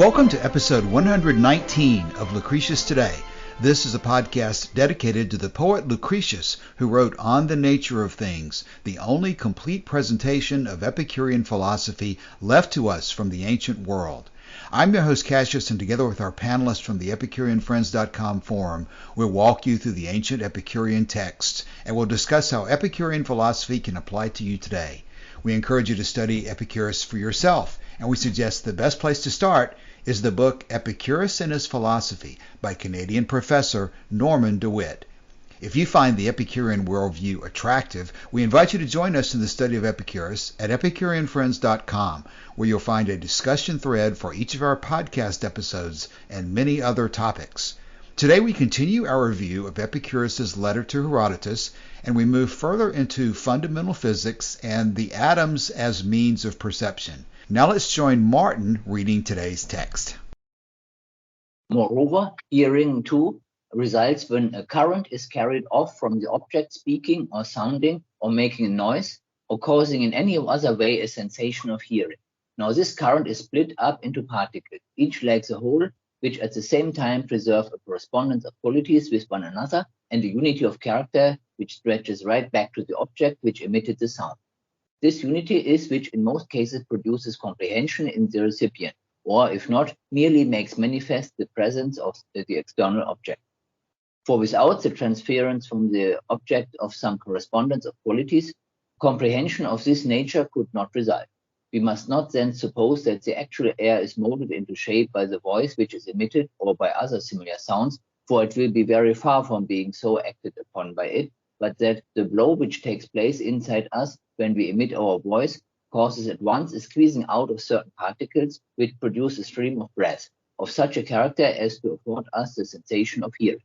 Welcome to episode 119 of Lucretius Today. This is a podcast dedicated to the poet Lucretius, who wrote On the Nature of Things, the only complete presentation of Epicurean philosophy left to us from the ancient world. I'm your host Cassius, and together with our panelists from the EpicureanFriends.com forum, we'll walk you through the ancient Epicurean texts, and we'll discuss how Epicurean philosophy can apply to you today. We encourage you to study Epicurus for yourself, and we suggest the best place to start is the book Epicurus and His Philosophy by Canadian professor Norman DeWitt. If you find the Epicurean worldview attractive, we invite you to join us in the study of Epicurus at EpicureanFriends.com, where you'll find a discussion thread for each of our podcast episodes and many other topics. Today we continue our review of Epicurus' letter to Herodotus, and we move further into fundamental physics and the atoms as means of perception. Now let's join Martin reading today's text. Moreover, hearing too results when a current is carried off from the object speaking or sounding or making a noise or causing in any other way a sensation of hearing. Now this current is split up into particles, each like the whole, which at the same time preserve a correspondence of qualities with one another and a unity of character which stretches right back to the object which emitted the sound. This unity is which in most cases produces comprehension in the recipient, or if not, merely makes manifest the presence of the external object. For without the transference from the object of some correspondence of qualities, comprehension of this nature could not result. We must not then suppose that the actual air is molded into shape by the voice which is emitted or by other similar sounds, for it will be very far from being so acted upon by it, but that the blow which takes place inside us when we emit our voice causes at once a squeezing out of certain particles which produce a stream of breath, of such a character as to afford us the sensation of hearing.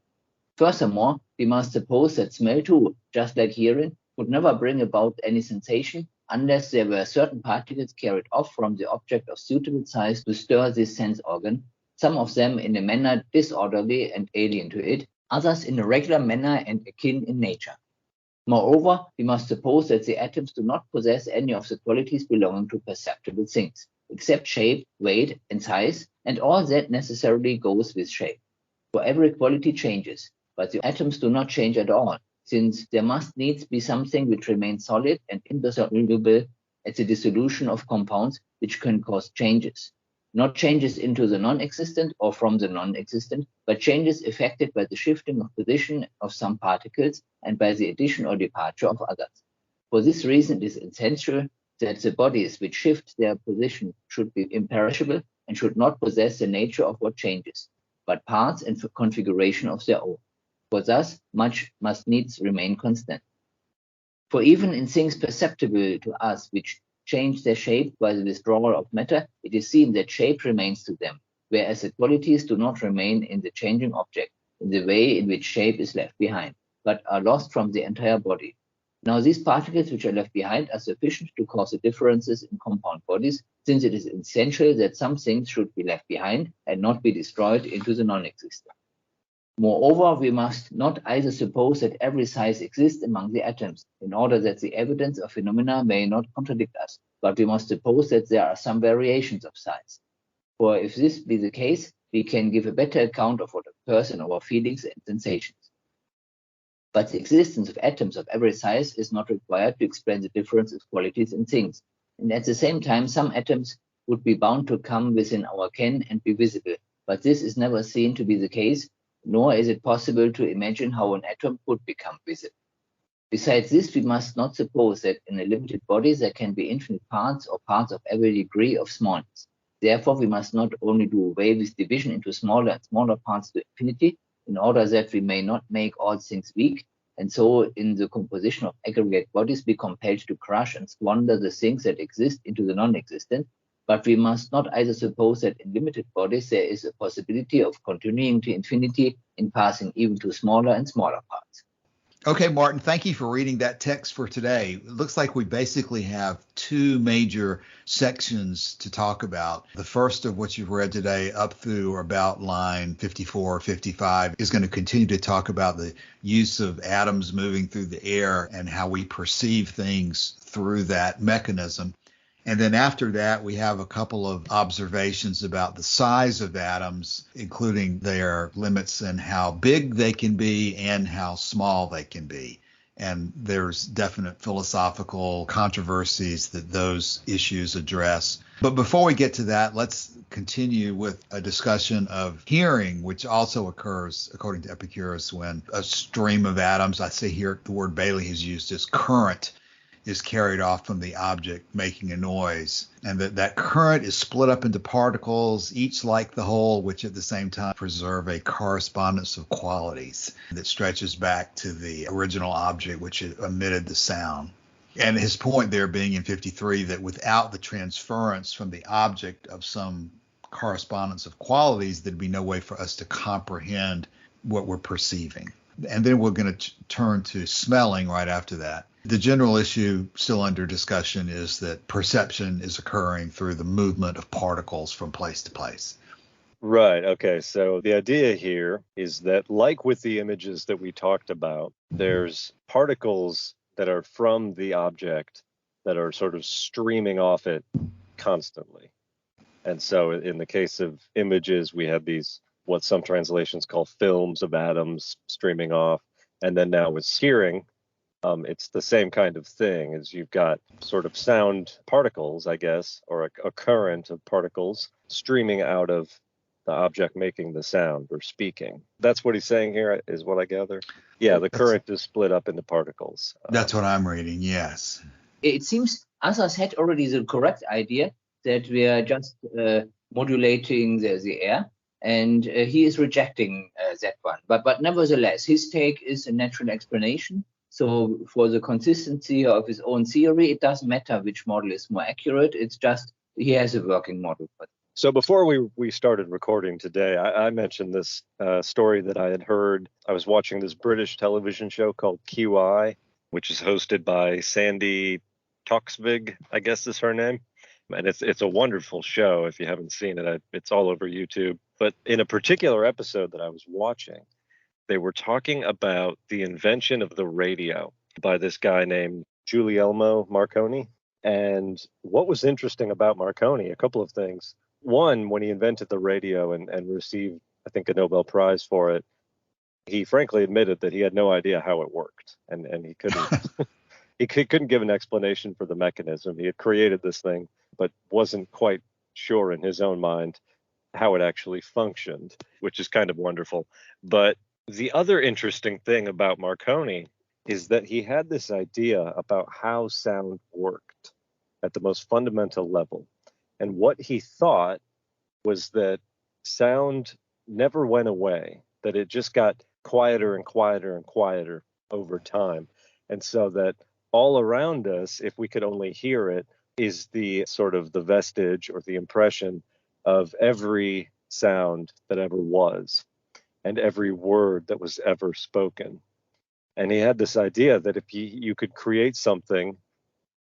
Furthermore, we must suppose that smell too, just like hearing, could never bring about any sensation unless there were certain particles carried off from the object of suitable size to stir this sense organ, some of them in a manner disorderly and alien to it, others in a regular manner and akin in nature. Moreover, we must suppose that the atoms do not possess any of the qualities belonging to perceptible things, except shape, weight, and size, and all that necessarily goes with shape. For every quality changes, but the atoms do not change at all, since there must needs be something which remains solid and indissoluble at the dissolution of compounds which can cause changes. Not changes into the non-existent or from the non-existent, but changes effected by the shifting of position of some particles and by the addition or departure of others. For this reason, it is essential that the bodies which shift their position should be imperishable and should not possess the nature of what changes, but parts and configuration of their own. For thus much must needs remain constant. For even in things perceptible to us which change their shape by the withdrawal of matter, it is seen that shape remains to them, whereas the qualities do not remain in the changing object, in the way in which shape is left behind, but are lost from the entire body. Now these particles which are left behind are sufficient to cause the differences in compound bodies, since it is essential that some things should be left behind and not be destroyed into the non-existent. Moreover, we must not either suppose that every size exists among the atoms, in order that the evidence of phenomena may not contradict us, but we must suppose that there are some variations of size. For if this be the case, we can give a better account of what occurs in our feelings and sensations. But the existence of atoms of every size is not required to explain the difference of qualities in things, and at the same time some atoms would be bound to come within our ken and be visible, but this is never seen to be the case, nor is it possible to imagine how an atom could become visible. Besides this, we must not suppose that in a limited body there can be infinite parts or parts of every degree of smallness. Therefore, we must not only do away with division into smaller and smaller parts to infinity, in order that we may not make all things weak, and so in the composition of aggregate bodies be compelled to crush and squander the things that exist into the non-existent, but we must not either suppose that in limited bodies there is a possibility of continuing to infinity in passing even to smaller and smaller parts. Okay, Martin, thank you for reading that text for today. It looks like we basically have two major sections to talk about. The first of what you've read today up through about line 54 or 55 is going to continue to talk about the use of atoms moving through the air and how we perceive things through that mechanism. And then after that, we have a couple of observations about the size of atoms, including their limits and how big they can be and how small they can be. And there's definite philosophical controversies that those issues address. But before we get to that, let's continue with a discussion of hearing, which also occurs, according to Epicurus, when a stream of atoms, I say here the word Bailey has used as current, is carried off from the object making a noise, and that current is split up into particles, each like the whole, which at the same time preserve a correspondence of qualities that stretches back to the original object which emitted the sound. And his point there being in 53 that without the transference from the object of some correspondence of qualities, there'd be no way for us to comprehend what we're perceiving. And then we're going to turn to smelling right after that. The general issue still under discussion is that perception is occurring through the movement of particles from place to place. Right. Okay. So the idea here is that, like with the images that we talked about, there's particles that are from the object that are sort of streaming off it constantly. And so in the case of images, we have these, what some translations call films of atoms streaming off. And then now with hearing, it's the same kind of thing, as you've got sort of sound particles, I guess, or a current of particles streaming out of the object making the sound or speaking. That's what he's saying here, is what I gather. Yeah, the current is split up into particles. That's what I'm reading, yes. It seems Asa had already the correct idea that we are just modulating the air, and he is rejecting that one. But nevertheless, his take is a natural explanation. So for the consistency of his own theory, it doesn't matter which model is more accurate. It's just he has a working model. So before we started recording today, I mentioned this story that I had heard. I was watching this British television show called QI, which is hosted by Sandy Toksvig, I guess is her name. And it's a wonderful show. If you haven't seen it, it's all over YouTube. But in a particular episode that I was watching, they were talking about the invention of the radio by this guy named Guglielmo Marconi. And what was interesting about Marconi, a couple of things. One, when he invented the radio and received, I think, a Nobel Prize for it, he frankly admitted that he had no idea how it worked. And he couldn't he couldn't give an explanation for the mechanism. He had created this thing, but wasn't quite sure in his own mind how it actually functioned, which is kind of wonderful. But the other interesting thing about Marconi is that he had this idea about how sound worked at the most fundamental level. And what he thought was that sound never went away, that it just got quieter and quieter and quieter over time. And so that all around us, if we could only hear it, is the sort of the vestige or the impression of every sound that ever was and every word that was ever spoken. And he had this idea that if you could create something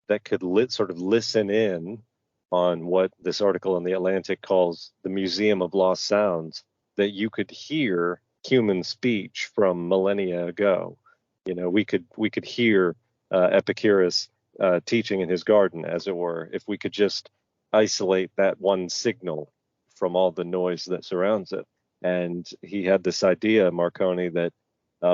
that could sort of listen in on what this article in The Atlantic calls the Museum of Lost Sounds, that you could hear human speech from millennia ago. You know, we could hear Epicurus teaching in his garden, as it were, if we could just isolate that one signal from all the noise that surrounds it. And he had this idea, Marconi, that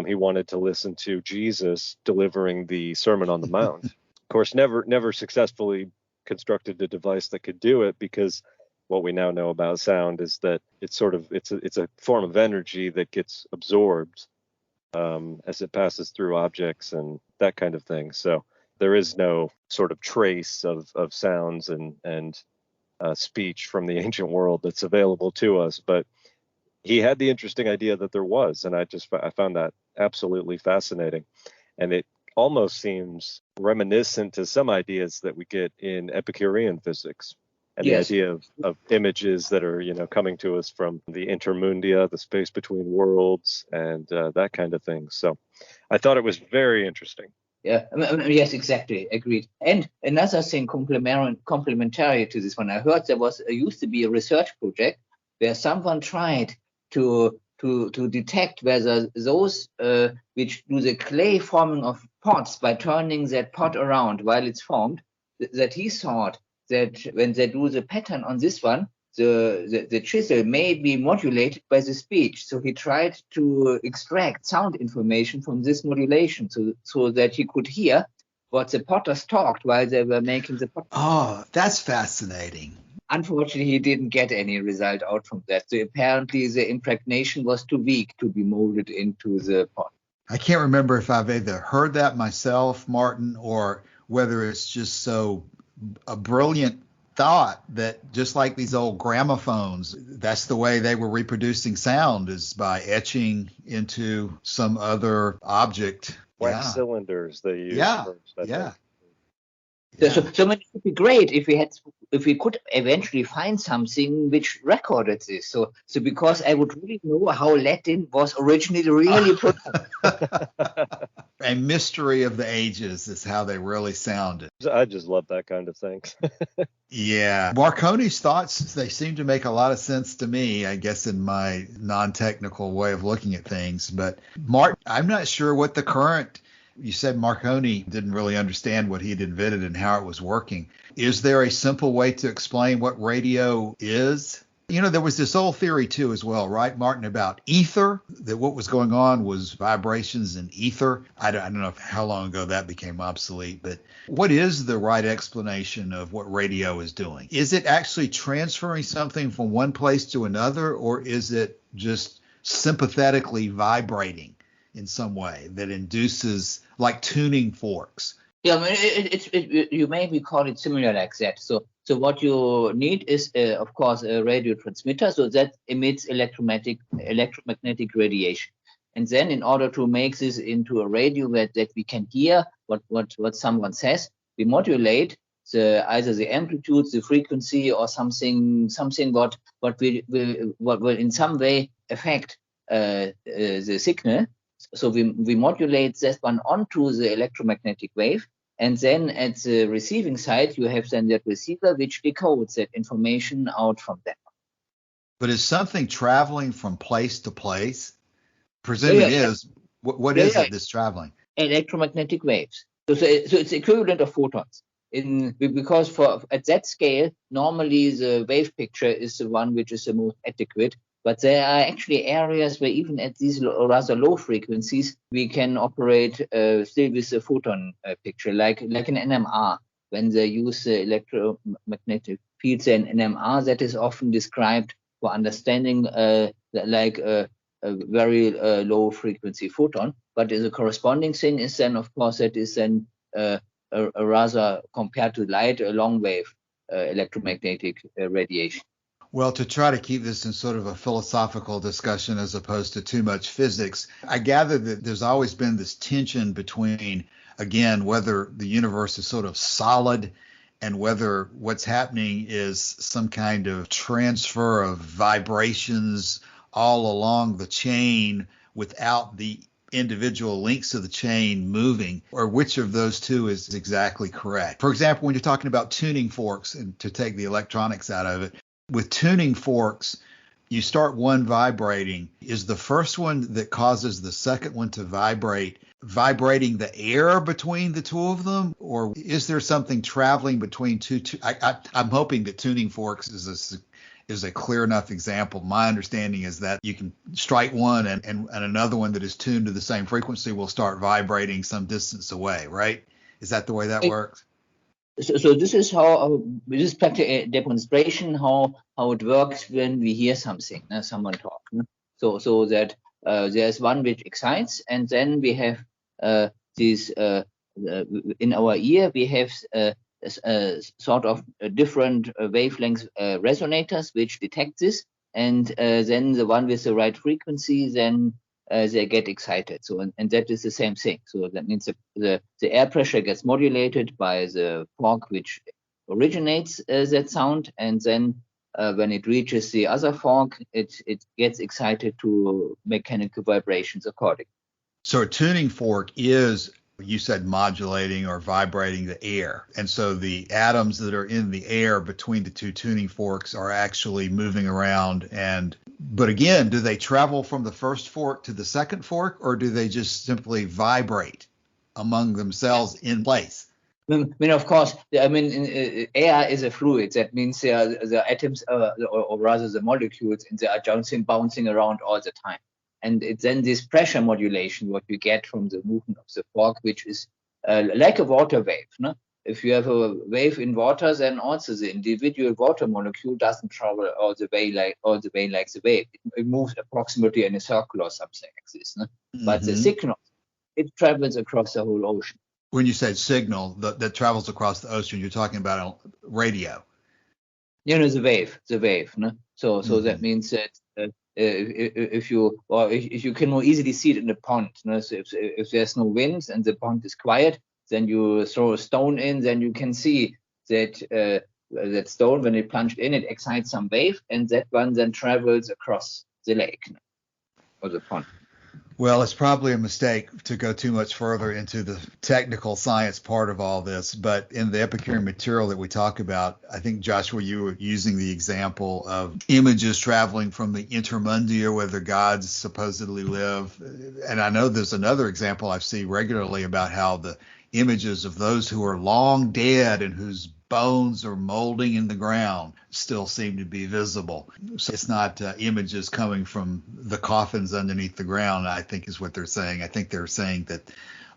he wanted to listen to Jesus delivering the Sermon on the Mount. Of course, never successfully constructed a device that could do it, because what we now know about sound is that it's a form of energy that gets absorbed as it passes through objects and that kind of thing. So there is no sort of trace of sounds and speech from the ancient world that's available to us. But he had the interesting idea that there was, and I found that absolutely fascinating. And it almost seems reminiscent to some ideas that we get in Epicurean physics, and yes, the idea of images that are, coming to us from the intermundia, the space between worlds, and that kind of thing. So I thought it was very interesting. Yeah, yes, exactly. Agreed. And another thing complementary to this one, I heard there used to be a research project where someone tried to detect whether those which do the clay forming of pots by turning that pot around while it's formed, that he thought that when they do the pattern on this one, the chisel may be modulated by the speech. So he tried to extract sound information from this modulation so that he could hear what the potters talked while they were making the pot. Oh, that's fascinating. Unfortunately, he didn't get any result out from that. So apparently the impregnation was too weak to be molded into the pot. I can't remember if I've either heard that myself, Martin, or whether it's just so a brilliant thought that just like these old gramophones, that's the way they were reproducing sound, is by etching into some other object. Wax cylinders they use. Yeah. First, I Yeah. think. So it would be great if we could eventually find something which recorded this. So because I would really know how Latin was originally really put. A mystery of the ages is how they really sounded. I just love that kind of thing. Yeah. Marconi's thoughts, they seem to make a lot of sense to me, I guess, in my non-technical way of looking at things. But Martin, I'm not sure what the current. You said Marconi didn't really understand what he'd invented and how it was working. Is there a simple way to explain what radio is? You know, there was this old theory too as well, right, Martin, about ether, that what was going on was vibrations in ether. I don't know how long ago that became obsolete, but what is the right explanation of what radio is doing? Is it actually transferring something from one place to another, or is it just sympathetically vibrating in some way that induces, like tuning forks? Yeah, I mean, you maybe call it similar like that. So what you need is, of course, a radio transmitter, so that emits electromagnetic radiation. And then, in order to make this into a radio that we can hear what someone says, we modulate either the amplitude, the frequency, or something what will in some way affect the signal. So we modulate that one onto the electromagnetic wave, and then at the receiving side, you have then that receiver which decodes that information out from that. But is something traveling from place to place? Presumably it is. What is it that's traveling? Electromagnetic waves. So it's equivalent of photons. Because at that scale, normally the wave picture is the one which is the most adequate. But there are actually areas where even at these rather low frequencies, we can operate still with the photon picture, like an NMR. When they use the electromagnetic fields in NMR, that is often described for understanding like a very low frequency photon. But the corresponding thing is then, of course, that is then a rather, compared to light, a long wave electromagnetic radiation. Well, to try to keep this in sort of a philosophical discussion as opposed to too much physics, I gather that there's always been this tension between, again, whether the universe is sort of solid and whether what's happening is some kind of transfer of vibrations all along the chain without the individual links of the chain moving, or which of those two is exactly correct. For example, when you're talking about tuning forks, and to take the electronics out of it, with tuning forks, you start one vibrating. Is the first one that causes the second one to vibrating the air between the two of them? Or is there something traveling between two? I'm hoping that tuning forks is a clear enough example. My understanding is that you can strike one and another one that is tuned to the same frequency will start vibrating some distance away, right? Is that the way that works? So this is how this is practical demonstration how it works when we hear something, someone talk. So that there's one which excites, and then we have these in our ear we have sort of different wavelength resonators which detect this, and then the one with the right frequency then they get excited. So and that is the same thing. So that means the air pressure gets modulated by the fork which originates that sound, and then when it reaches the other fork, it gets excited to mechanical vibrations accordingly. So a tuning fork is, you said, modulating or vibrating the air. And so the atoms that are in the air between the two tuning forks are actually moving around. But again, do they travel from the first fork to the second fork, or do they just simply vibrate among themselves in place? Of course, air is a fluid. That means the atoms, or rather the molecules, and they are bouncing around all the time. And it's then this pressure modulation, what you get from the movement of the fork, which is like a water wave. No? If you have a wave in water, then also the individual water molecule doesn't travel all the way like the wave. It moves approximately in a circle or something like this. No? Mm-hmm. But the signal, it travels across the whole ocean. When you say signal that travels across the ocean, you're talking about radio. The wave. No? So that means that if you can more easily see it in the pond. No? So if there's no wind and the pond is quiet, then you throw a stone in, then you can see that that stone, when it plunged in, it excites some wave, and that one then travels across the lake or the pond. Well, it's probably a mistake to go too much further into the technical science part of all this, but in the Epicurean material that we talk about, I think, Joshua, you were using the example of images traveling from the intermundia where the gods supposedly live. And I know there's another example I see regularly about how the images of those who are long dead and whose bones are molding in the ground still seem to be visible. So it's not images coming from the coffins underneath the ground, I think is what they're saying. I think they're saying that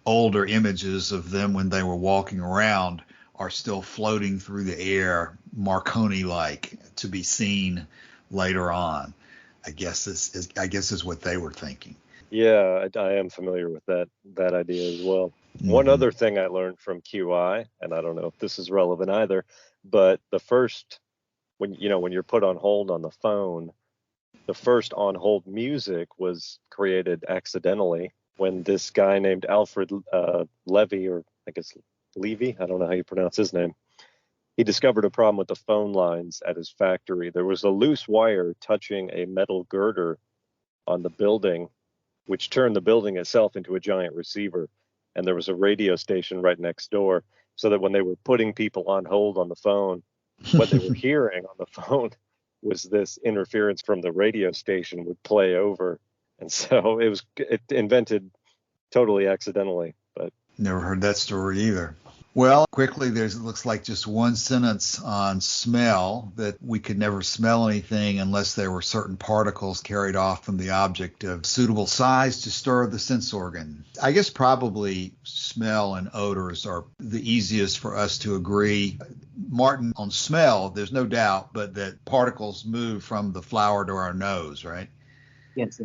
older images of them when they were walking around are still floating through the air, Marconi-like, to be seen later on. I guess is what they were thinking. Yeah, I am familiar with that idea as well. Mm-hmm. One other thing I learned from QI, and I don't know if this is relevant either, but the first, when you're put on hold on the phone, the first on hold music was created accidentally when this guy named Alfred Levy, or I guess Levy, I don't know how you pronounce his name, he discovered a problem with the phone lines at his factory. There was a loose wire touching a metal girder on the building, which turned the building itself into a giant receiver. And there was a radio station right next door, so that when they were putting people on hold on the phone, what they were hearing on the phone was this interference from the radio station would play over. And so it invented totally accidentally. But never heard that story either. Well, quickly, it looks like just one sentence on smell, that we could never smell anything unless there were certain particles carried off from the object of suitable size to stir the sense organ. I guess probably smell and odors are the easiest for us to agree. Martin, on smell, there's no doubt, but that particles move from the flower to our nose, right? Yes,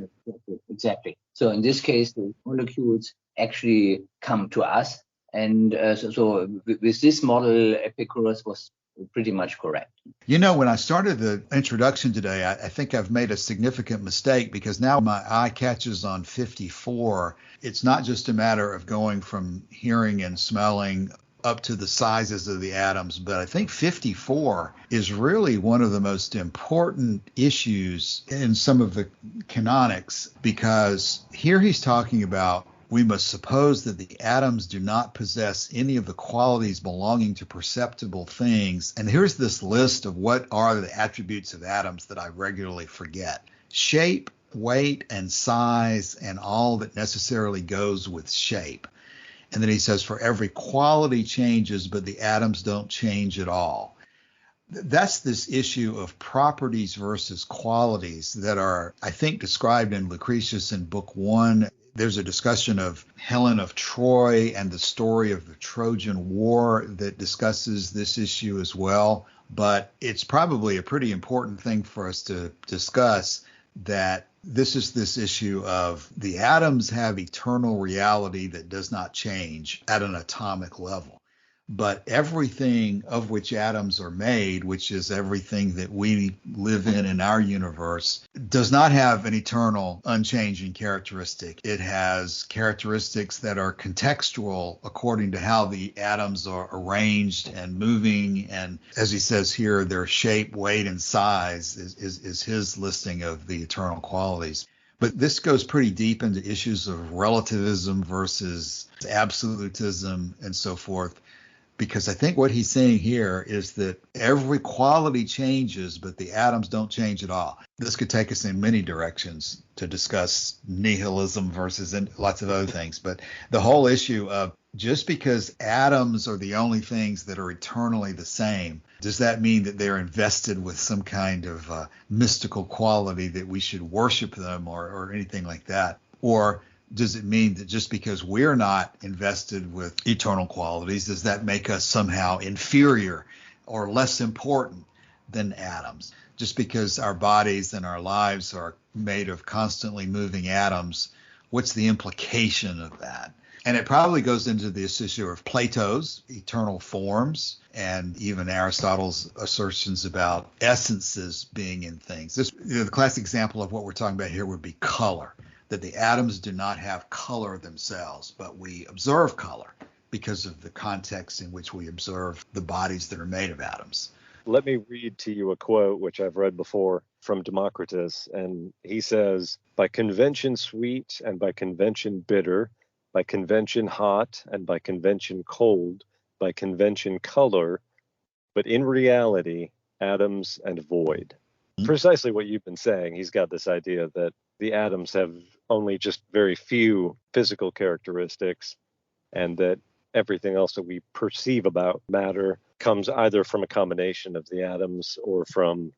exactly. So in this case, the molecules actually come to us. And so with this model, Epicurus was pretty much correct. When I started the introduction today, I think I've made a significant mistake, because now my eye catches on 54. It's not just a matter of going from hearing and smelling up to the sizes of the atoms, but I think 54 is really one of the most important issues in some of the canonics, because here he's talking about we must suppose that the atoms do not possess any of the qualities belonging to perceptible things. And here's this list of what are the attributes of atoms that I regularly forget: shape, weight, and size, and all that necessarily goes with shape. And then he says, for every quality changes, but the atoms don't change at all. That's this issue of properties versus qualities that are, I think, described in Lucretius in Book 1. There's a discussion of Helen of Troy and the story of the Trojan War that discusses this issue as well. But it's probably a pretty important thing for us to discuss, that this is this issue of the atoms have eternal reality that does not change at an atomic level. But everything of which atoms are made, which is everything that we live in our universe, does not have an eternal, unchanging characteristic. It has characteristics that are contextual according to how the atoms are arranged and moving. And as he says here, their shape, weight, and size is his listing of the eternal qualities. But this goes pretty deep into issues of relativism versus absolutism and so forth, because I think what he's saying here is that every quality changes, but the atoms don't change at all. This could take us in many directions to discuss nihilism versus lots of other things. But the whole issue of just because atoms are the only things that are eternally the same, does that mean that they're invested with some kind of mystical quality that we should worship them or anything like that? Or does it mean that just because we're not invested with eternal qualities, does that make us somehow inferior or less important than atoms? Just because our bodies and our lives are made of constantly moving atoms, what's the implication of that? And it probably goes into this issue of Plato's eternal forms and even Aristotle's assertions about essences being in things. The classic example of what we're talking about here would be color, that the atoms do not have color themselves, but we observe color because of the context in which we observe the bodies that are made of atoms. Let me read to you a quote, which I've read before, from Democritus. And he says, "By convention sweet and by convention bitter, by convention hot and by convention cold, by convention color, but in reality, atoms and void." Mm-hmm. Precisely what you've been saying. He's got this idea that the atoms have only just very few physical characteristics, and that everything else that we perceive about matter comes either from a combination of the atoms or from,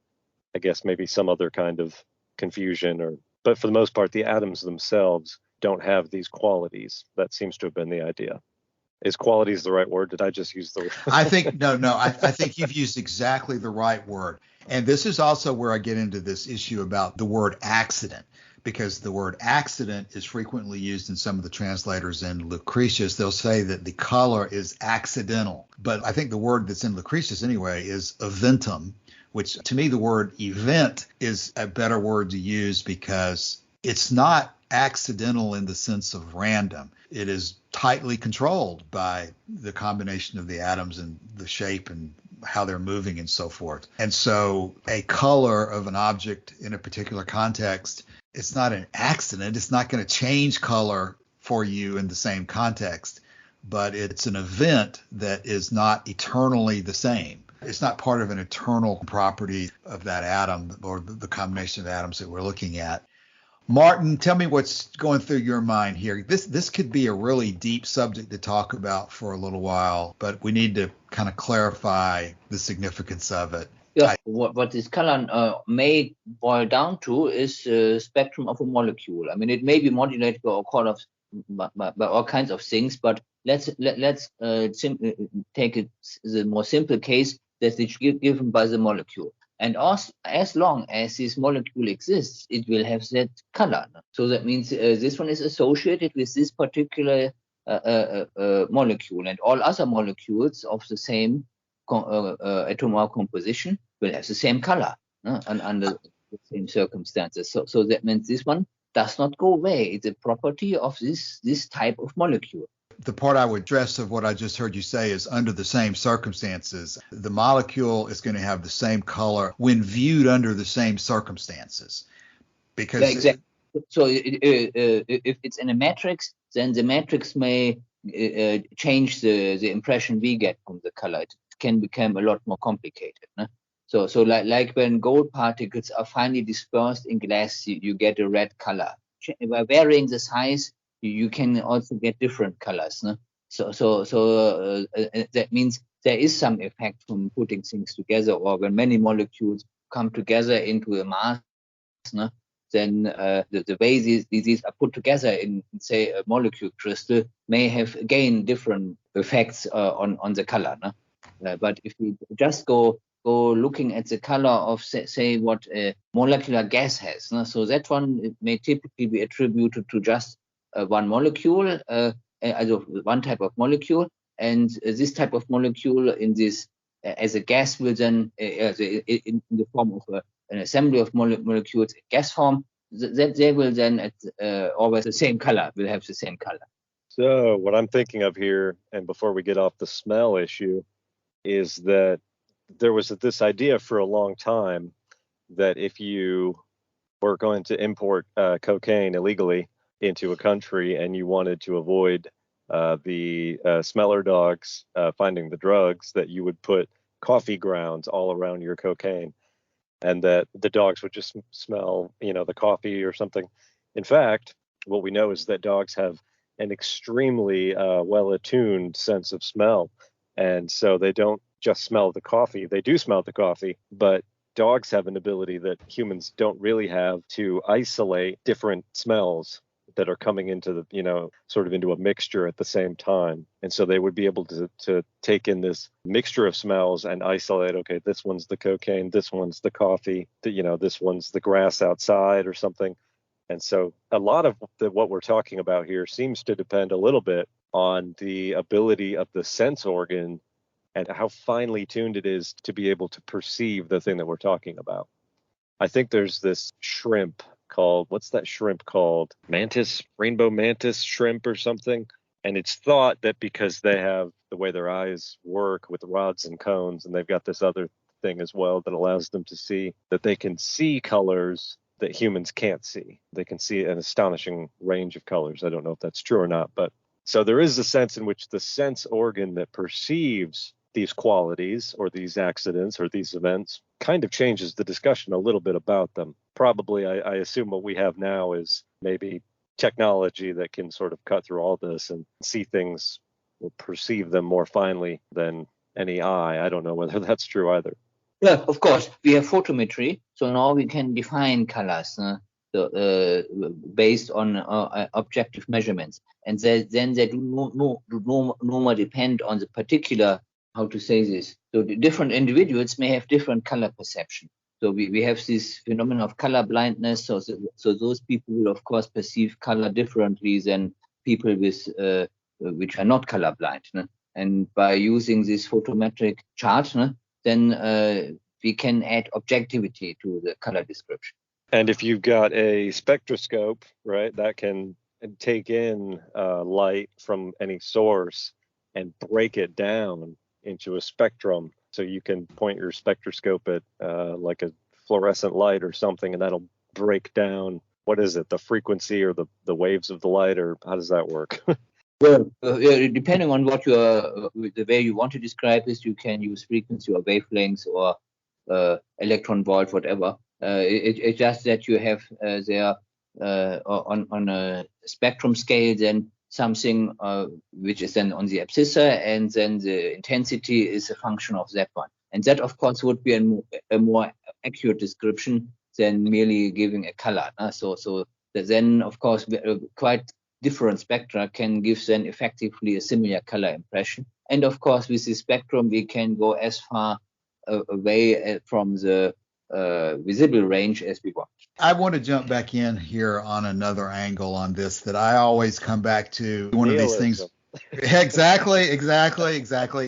I guess, maybe some other kind of confusion. But for the most part, the atoms themselves don't have these qualities. That seems to have been the idea. Is qualities the right word? Did I just use the I think no. I think you've used exactly the right word. And this is also where I get into this issue about the word accident, because the word accident is frequently used in some of the translators in Lucretius. They'll say that the color is accidental. But I think the word that's in Lucretius anyway is eventum, which to me the word event is a better word to use because it's not accidental in the sense of random. It is tightly controlled by the combination of the atoms and the shape and how they're moving and so forth. And so a color of an object in a particular context, it's not an accident. It's not going to change color for you in the same context, but it's an event that is not eternally the same. It's not part of an eternal property of that atom or the combination of atoms that we're looking at. Martin, tell me what's going through your mind here. This could be a really deep subject to talk about for a little while, but we need to kind of clarify the significance of it. Yeah, what this color may boil down to is the spectrum of a molecule. I mean, it may be modulated by all kinds of things, but let's take the more simple case that it's given by the molecule. And as long as this molecule exists, it will have that color. So that means this one is associated with this particular molecule, and all other molecules of the same atomic composition will have the same color and under the same circumstances. So that means this one does not go away. It's a property of this type of molecule. The part I would stress of what I just heard you say is under the same circumstances. The molecule is going to have the same color when viewed under the same circumstances. Because yeah, exactly. So if it's in a matrix, then the matrix may change the impression we get from the color. It can become a lot more complicated. So like when gold particles are finely dispersed in glass, you get a red color. By varying the size, you can also get different colors. So that means there is some effect from putting things together, or when many molecules come together into a mass, then the way these are put together in, say, a molecule crystal may have again different effects on the color. But if we just go looking at the color of, say what a molecular gas has, so that one it may typically be attributed to just one molecule, one type of molecule, and this type of molecule in this as a gas will then in the form of an assembly of molecules in gas form, that they will then always the same color, will have the same color. So what I'm thinking of here, and before we get off the smell issue, is that there was this idea for a long time that if you were going to import cocaine illegally into a country and you wanted to avoid the smeller dogs finding the drugs, that you would put coffee grounds all around your cocaine, and that the dogs would just smell, the coffee or something. In fact, what we know is that dogs have an extremely well-attuned sense of smell, and so they don't just smell the coffee. They do smell the coffee, but dogs have an ability that humans don't really have to isolate different smells that are coming into the, sort of into a mixture at the same time. And so they would be able to take in this mixture of smells and isolate, okay, this one's the cocaine, this one's the coffee, this one's the grass outside or something. And so a lot of what we're talking about here seems to depend a little bit on the ability of the sense organ and how finely tuned it is to be able to perceive the thing that we're talking about. I think there's this shrimp called, what's that shrimp called? Rainbow mantis shrimp or something. And it's thought that because they have the way their eyes work with rods and cones, and they've got this other thing as well that allows them to see, that they can see colors that humans can't see. They can see an astonishing range of colors. I don't know if that's true or not, but so there is a sense in which the sense organ that perceives these qualities or these accidents or these events kind of changes the discussion a little bit about them. Probably, I assume what we have now is maybe technology that can sort of cut through all this and see things or perceive them more finely than any eye. I don't know whether that's true either. Yeah, of course. We have photometry, so now we can define colors based on objective measurements. And then they do no more depend on the particular, how to say this. So the different individuals may have different color perception. So we have this phenomenon of color blindness. So those people will, of course, perceive color differently than people with which are not colorblind. And by using this photometric chart, then we can add objectivity to the color description. And if you've got a spectroscope, right, that can take in light from any source and break it down into a spectrum. So you can point your spectroscope at like a fluorescent light or something, and that'll break down, what is it, the frequency or the waves of the light, or how does that work? Well, depending on what the way you want to describe this, you can use frequency or wavelengths or electron volt, whatever. It's just that you have there on a spectrum scale then something which is then on the abscissa, and then the intensity is a function of that one. And that, of course, would be a more accurate description than merely giving a color. So then, of course, quite different spectra can give then effectively a similar color impression. And of course, with the spectrum, we can go as far away from the visible range as we want. I want to jump back in here on another angle on this that I always come back to. One of these things. Exactly.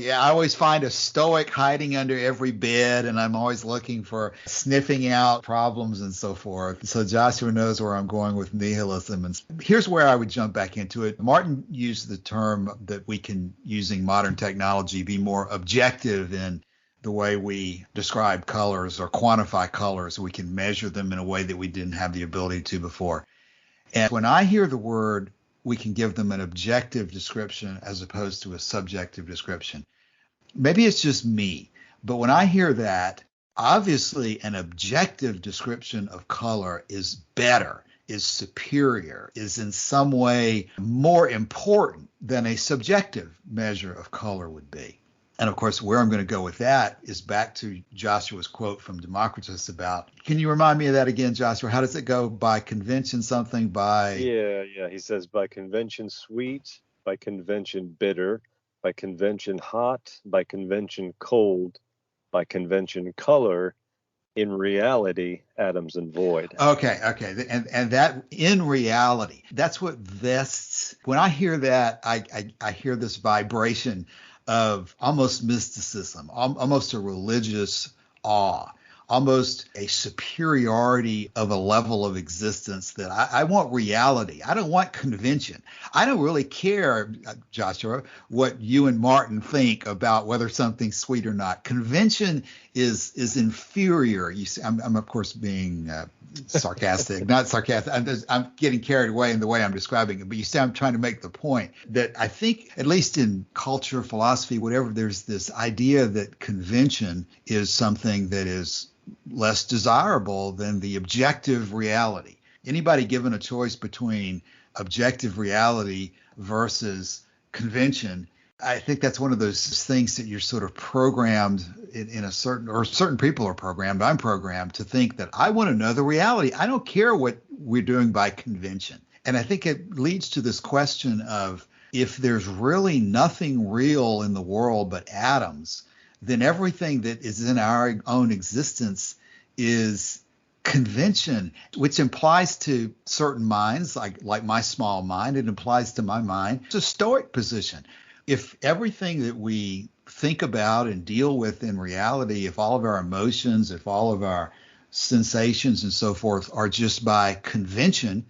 Yeah, I always find a stoic hiding under every bed, and I'm always looking for sniffing out problems and so forth. So Joshua knows where I'm going with nihilism. And here's where I would jump back into it. Martin used the term that we can, using modern technology, be more objective in the way we describe colors or quantify colors. We can measure them in a way that we didn't have the ability to before. And when I hear the word, we can give them an objective description as opposed to a subjective description. Maybe it's just me, but when I hear that, obviously an objective description of color is better, is superior, is in some way more important than a subjective measure of color would be. And of course, where I'm going to go with that is back to Joshua's quote from Democritus about, can you remind me of that again, Joshua? How does it go? By convention something, by... Yeah. He says by convention sweet, by convention bitter, by convention hot, by convention cold, by convention color, in reality, atoms and void. Okay. And that in reality, that's what vests. When I hear that, I hear this vibration of almost mysticism, almost a religious awe, almost a superiority of a level of existence that I want reality. I don't want convention. I don't really care, Joshua, what you and Martin think about whether something's sweet or not. Convention is inferior. You see, I'm of course being sarcastic, not sarcastic. I'm getting carried away in the way I'm describing it. But you see, I'm trying to make the point that I think, at least in culture, philosophy, whatever, there's this idea that convention is something that is less desirable than the objective reality. Anybody given a choice between objective reality versus convention, I think that's one of those things that you're sort of programmed in a certain people are programmed. I'm programmed to think that I want to know the reality. I don't care what we're doing by convention. And I think it leads to this question of, if there's really nothing real in the world but atoms, then everything that is in our own existence is convention, which implies to certain minds, like my small mind, it implies to my mind, it's a Stoic position. If everything that we think about and deal with in reality, if all of our emotions, if all of our sensations and so forth are just by convention,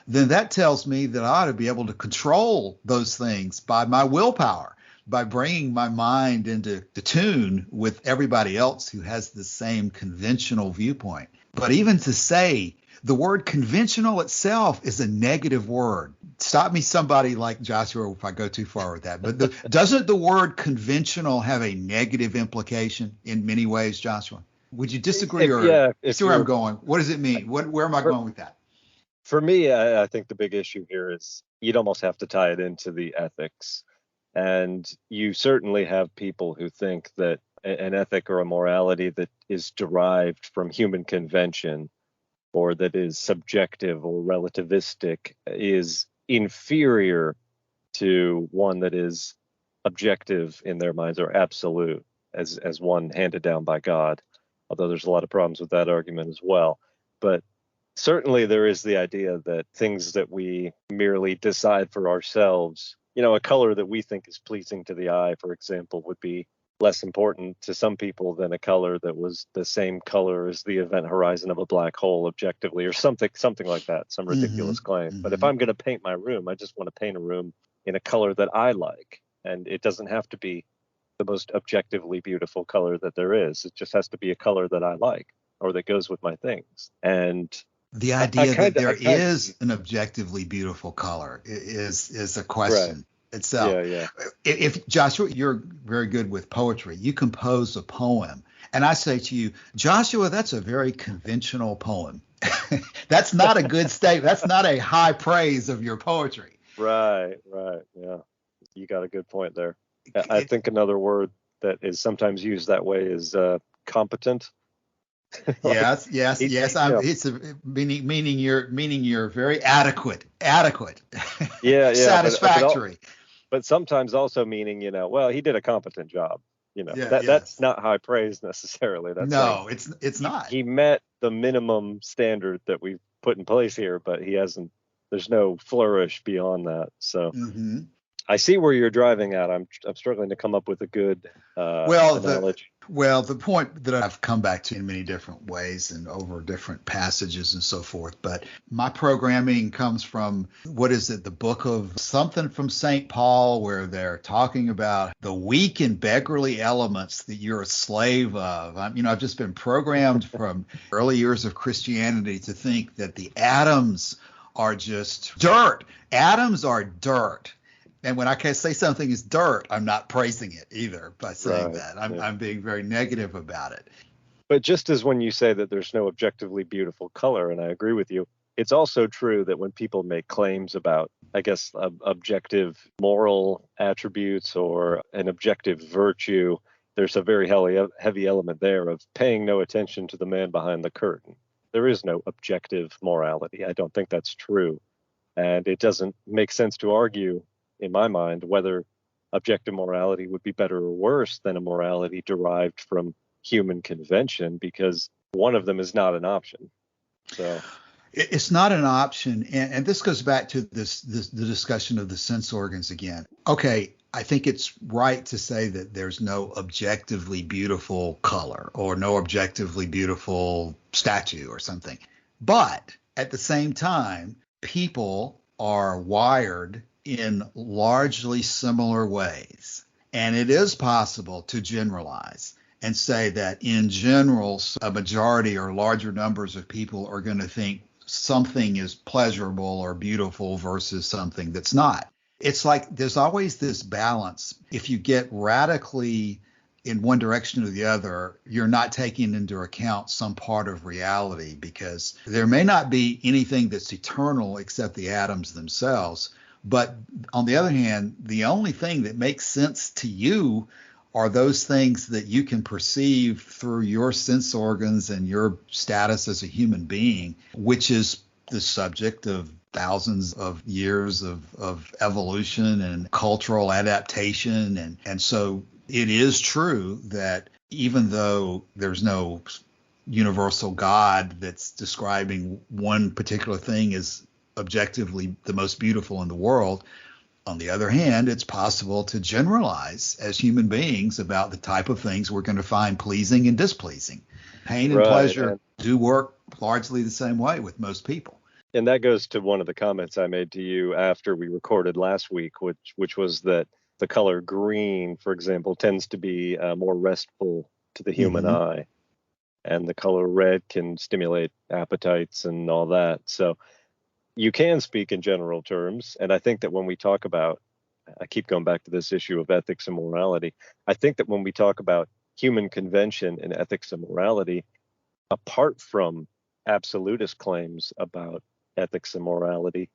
then that tells me that I ought to be able to control those things by my willpower, by bringing my mind into tune with everybody else who has the same conventional viewpoint. But even to say the word conventional itself is a negative word. Stop me, somebody like Joshua, if I go too far with that. But doesn't the word conventional have a negative implication in many ways, Joshua? Would you disagree, see where I'm going? What does it mean? Where am I going with that? For me, I think the big issue here is you'd almost have to tie it into the ethics. And you certainly have people who think that an ethic or a morality that is derived from human convention, or that is subjective or relativistic, is inferior to one that is objective in their minds, or absolute, as one handed down by God. Although there's a lot of problems with that argument as well. But certainly there is the idea that things that we merely decide for ourselves, a color that we think is pleasing to the eye, for example, would be less important to some people than a color that was the same color as the event horizon of a black hole objectively, or something like that, some ridiculous claim. But if I'm going to paint my room, I just want to paint a room in a color that I like. And it doesn't have to be the most objectively beautiful color that there is. It just has to be a color that I like, or that goes with my things. And the idea that there is an objectively beautiful color is a question itself. Yeah. If Joshua, you're very good with poetry, you compose a poem, and I say to you, Joshua, that's a very conventional poem. That's not a good statement. That's not a high praise of your poetry. Right. Yeah, you got a good point there. I think another word that is sometimes used that way is competent. Yes. It's meaning you're very adequate. Yeah. Satisfactory. But sometimes also meaning, well, he did a competent job. That's not high praise necessarily. That's it's not. He met the minimum standard that we've put in place here, but he hasn't. There's no flourish beyond that. So I see where you're driving at. I'm struggling to come up with a good analogy. The point that I've come back to in many different ways and over different passages and so forth, but my programming comes from, the book of something from St. Paul, where they're talking about the weak and beggarly elements that you're a slave of. I've just been programmed from early years of Christianity to think that the atoms are just dirt. Atoms are dirt. And when I can say something is dirt, I'm not praising it either by saying that. I'm being very negative about it. But just as when you say that there's no objectively beautiful color, and I agree with you, it's also true that when people make claims about, I guess, objective moral attributes or an objective virtue, there's a very heavy element there of paying no attention to the man behind the curtain. There is no objective morality. I don't think that's true. And it doesn't make sense to argue, in my mind, whether objective morality would be better or worse than a morality derived from human convention, because one of them is not an option. So it's not an option. And this goes back to the discussion of the sense organs again. Okay, I think it's right to say that there's no objectively beautiful color or no objectively beautiful statue or something. But at the same time, people are wired in largely similar ways. And it is possible to generalize. and say that in general, a majority or larger numbers of people are going to think something is pleasurable or beautiful versus something that's not. It's like there's always this balance. If you get radically in one direction or the other, you're not taking into account some part of reality, because there may not be anything that's eternal except the atoms themselves. But on the other hand, the only thing that makes sense to you are those things that you can perceive through your sense organs and your status as a human being, which is the subject of thousands of years of evolution and cultural adaptation. And so it is true that even though there's no universal God that's describing one particular thing as objectively the most beautiful in the world, on the other hand, it's possible to generalize as human beings about the type of things we're going to find pleasing and displeasing. Pain and pleasure do work largely the same way with most people. And that goes to one of the comments I made to you after we recorded last week, which was that the color green, for example, tends to be more restful to the human eye, and the color red can stimulate appetites and all that. So you can speak in general terms. And I think that when we talk about, I keep going back to this issue of ethics and morality, I think that when we talk about human convention and ethics and morality, apart from absolutist claims about ethics and morality,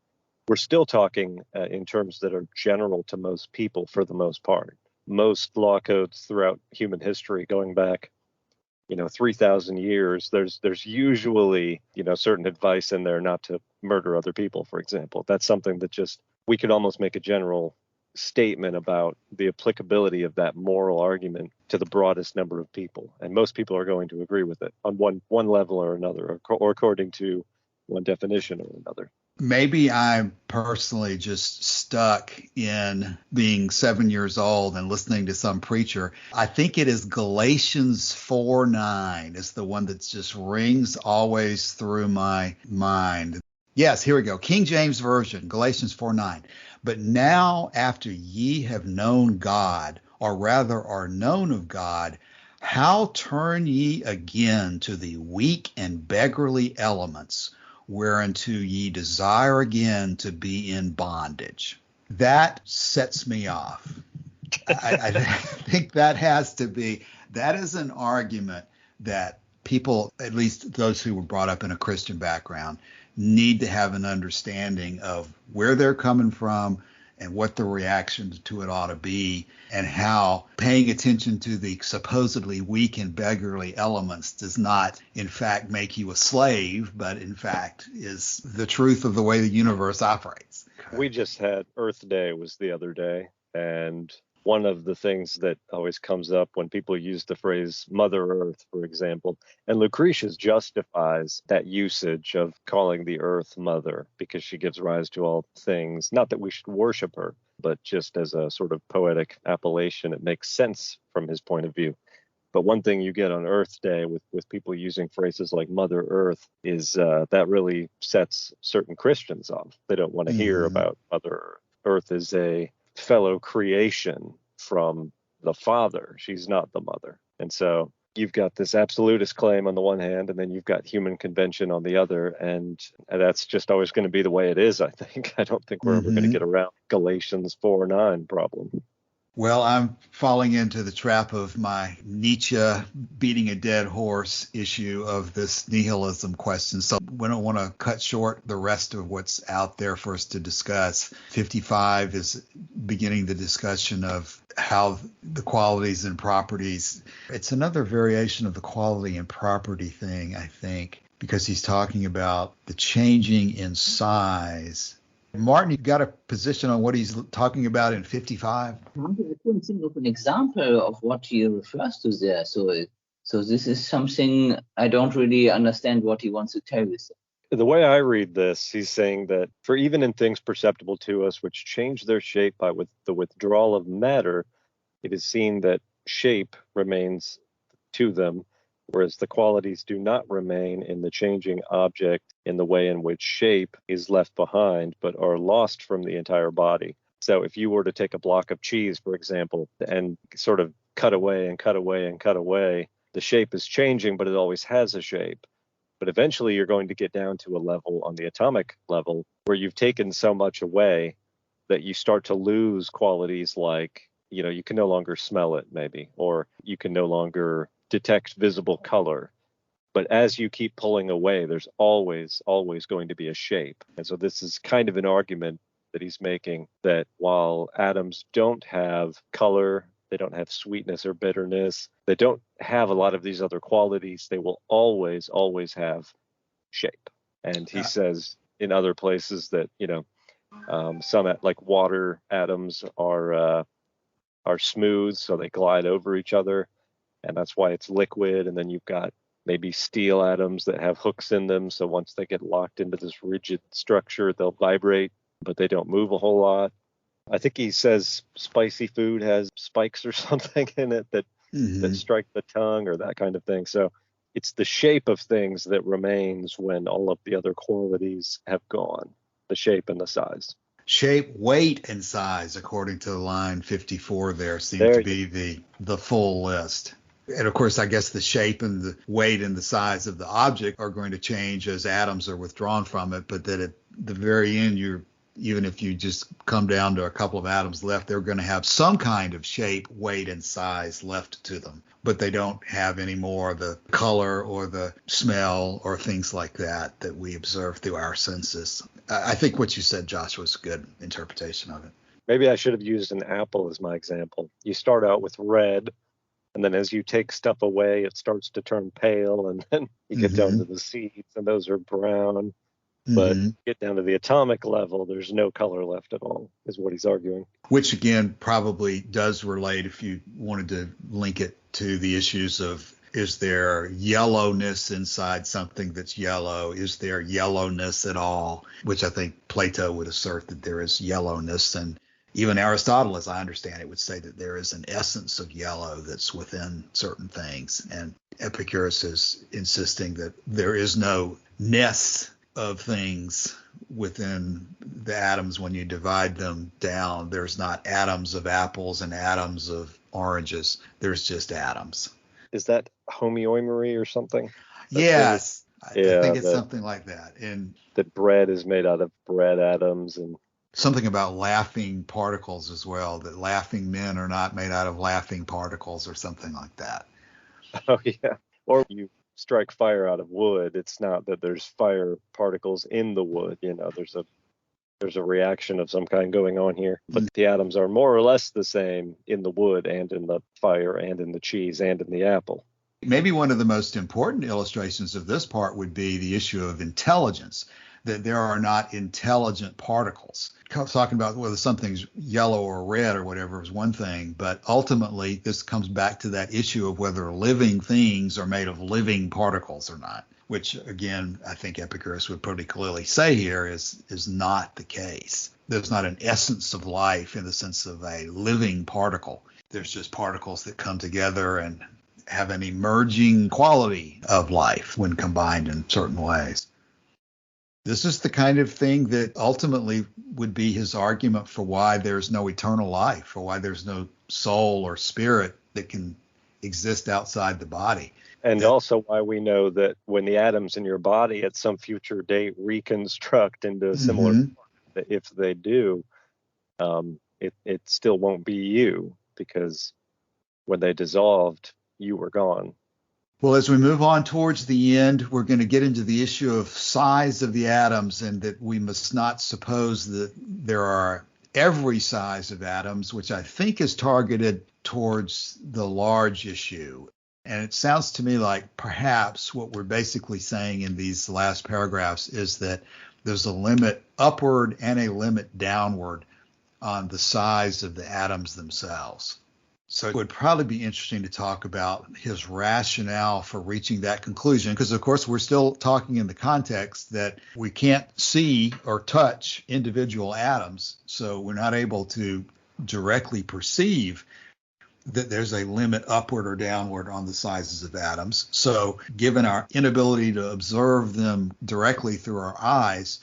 we're still talking in terms that are general to most people for the most part. Most law codes throughout human history, going back 3,000 years, there's usually, certain advice in there not to murder other people, for example. That's something that just, we could almost make a general statement about the applicability of that moral argument to the broadest number of people. And most people are going to agree with it on one level or another, or according to one definition or another. Maybe I'm personally just stuck in being 7 years old and listening to some preacher. I think it is Galatians 4:9 is the one that just rings always through my mind. Yes, here we go. King James Version, Galatians 4:9. But now after ye have known God, or rather are known of God, how turn ye again to the weak and beggarly elements, whereunto ye desire again to be in bondage? That sets me off. I think that is an argument that people, at least those who were brought up in a Christian background, need to have an understanding of where they're coming from and what the reaction to it ought to be, and how paying attention to the supposedly weak and beggarly elements does not, in fact, make you a slave, but in fact is the truth of the way the universe operates. We just had Earth Day was the other day, and one of the things that always comes up when people use the phrase Mother Earth, for example, and Lucretius justifies that usage of calling the Earth Mother because she gives rise to all things. Not that we should worship her, but just as a sort of poetic appellation, it makes sense from his point of view. But one thing you get on Earth Day with people using phrases like Mother Earth is that really sets certain Christians off. They don't want to hear about Mother Earth. Earth is a fellow creation from the Father. She's not the mother. And so you've got this absolutist claim on the one hand, and then you've got human convention on the other. And that's just always going to be the way it is, I think. I don't think we're ever going to get around Galatians 4:9 problem. Well, I'm falling into the trap of my Nietzsche beating a dead horse issue of this nihilism question. So we don't want to cut short the rest of what's out there for us to discuss. 55 is beginning the discussion of how the qualities and properties. It's another variation of the quality and property thing, I think, because he's talking about the changing in size. Martin, you got a position on what he's talking about in 55? I couldn't think of an example of what he refers to there. So this is something I don't really understand what he wants to tell us. The way I read this, he's saying that for even in things perceptible to us, which change their shape by the withdrawal of matter, it is seen that shape remains to them, whereas the qualities do not remain in the changing object in the way in which shape is left behind, but are lost from the entire body. So if you were to take a block of cheese, for example, and sort of cut away and cut away and cut away, the shape is changing, but it always has a shape. But eventually you're going to get down to a level on the atomic level where you've taken so much away that you start to lose qualities like, you can no longer smell it maybe, or you can no longer detect visible color. But as you keep pulling away, there's always going to be a shape. And so this is kind of an argument that he's making, that while atoms don't have color, they don't have sweetness or bitterness, they don't have a lot of these other qualities, they will always have shape. And he says in other places that, some like water atoms are smooth, so they glide over each other, and that's why it's liquid. And then you've got maybe steel atoms that have hooks in them, so once they get locked into this rigid structure, they'll vibrate, but they don't move a whole lot. I think he says spicy food has spikes or something in it that strike the tongue or that kind of thing. So it's the shape of things that remains when all of the other qualities have gone, the shape and the size. Shape, weight, and size, according to line 54 there, seem to be the full list. And of course, I guess the shape and the weight and the size of the object are going to change as atoms are withdrawn from it, but that at the very end, even if you just come down to a couple of atoms left, they're going to have some kind of shape, weight, and size left to them, but they don't have any more of the color or the smell or things like that we observe through our senses. I think what you said, Josh, was a good interpretation of it. Maybe I should have used an apple as my example. You start out with red, and then as you take stuff away, it starts to turn pale, and then you get down to the seeds, and those are brown. But get down to the atomic level, there's no color left at all, is what he's arguing. Which, again, probably does relate, if you wanted to link it to the issues of, is there yellowness inside something that's yellow? Is there yellowness at all? Which I think Plato would assert that there is yellowness. And even Aristotle, as I understand it, would say that there is an essence of yellow that's within certain things. And Epicurus is insisting that there is no ness of things within the atoms when you divide them down. There's not atoms of apples and atoms of oranges. There's just atoms. Is that homeoimery or something? Yes. I think it's something like that. And that bread is made out of bread atoms, and something about laughing particles as well, that laughing men are not made out of laughing particles or something like that. Oh, yeah. Or you strike fire out of wood. It's not that there's fire particles in the wood. There's a reaction of some kind going on here. But the atoms are more or less the same in the wood and in the fire and in the cheese and in the apple. Maybe one of the most important illustrations of this part would be the issue of intelligence, that there are not intelligent particles. Talking about whether something's yellow or red or whatever is one thing, but ultimately this comes back to that issue of whether living things are made of living particles or not, which again, I think Epicurus would pretty clearly say here is not the case. There's not an essence of life in the sense of a living particle. There's just particles that come together and have an emerging quality of life when combined in certain ways. This is the kind of thing that ultimately would be his argument for why there's no eternal life, or why there's no soul or spirit that can exist outside the body. And also why we know that when the atoms in your body at some future date reconstruct into a similar form, that if they do, it still won't be you, because when they dissolved, you were gone. Well, as we move on towards the end, we're going to get into the issue of size of the atoms, and that we must not suppose that there are every size of atoms, which I think is targeted towards the large issue. And it sounds to me like perhaps what we're basically saying in these last paragraphs is that there's a limit upward and a limit downward on the size of the atoms themselves. So it would probably be interesting to talk about his rationale for reaching that conclusion, because, of course, we're still talking in the context that we can't see or touch individual atoms, so we're not able to directly perceive that there's a limit upward or downward on the sizes of atoms. So given our inability to observe them directly through our eyes,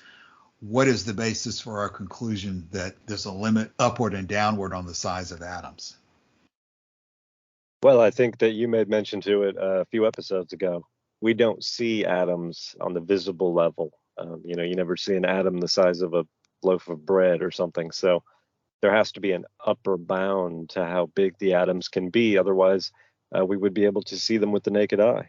what is the basis for our conclusion that there's a limit upward and downward on the size of atoms? Well, I think that you made mention to it a few episodes ago. We don't see atoms on the visible level. You never see an atom the size of a loaf of bread or something. So there has to be an upper bound to how big the atoms can be. Otherwise, we would be able to see them with the naked eye.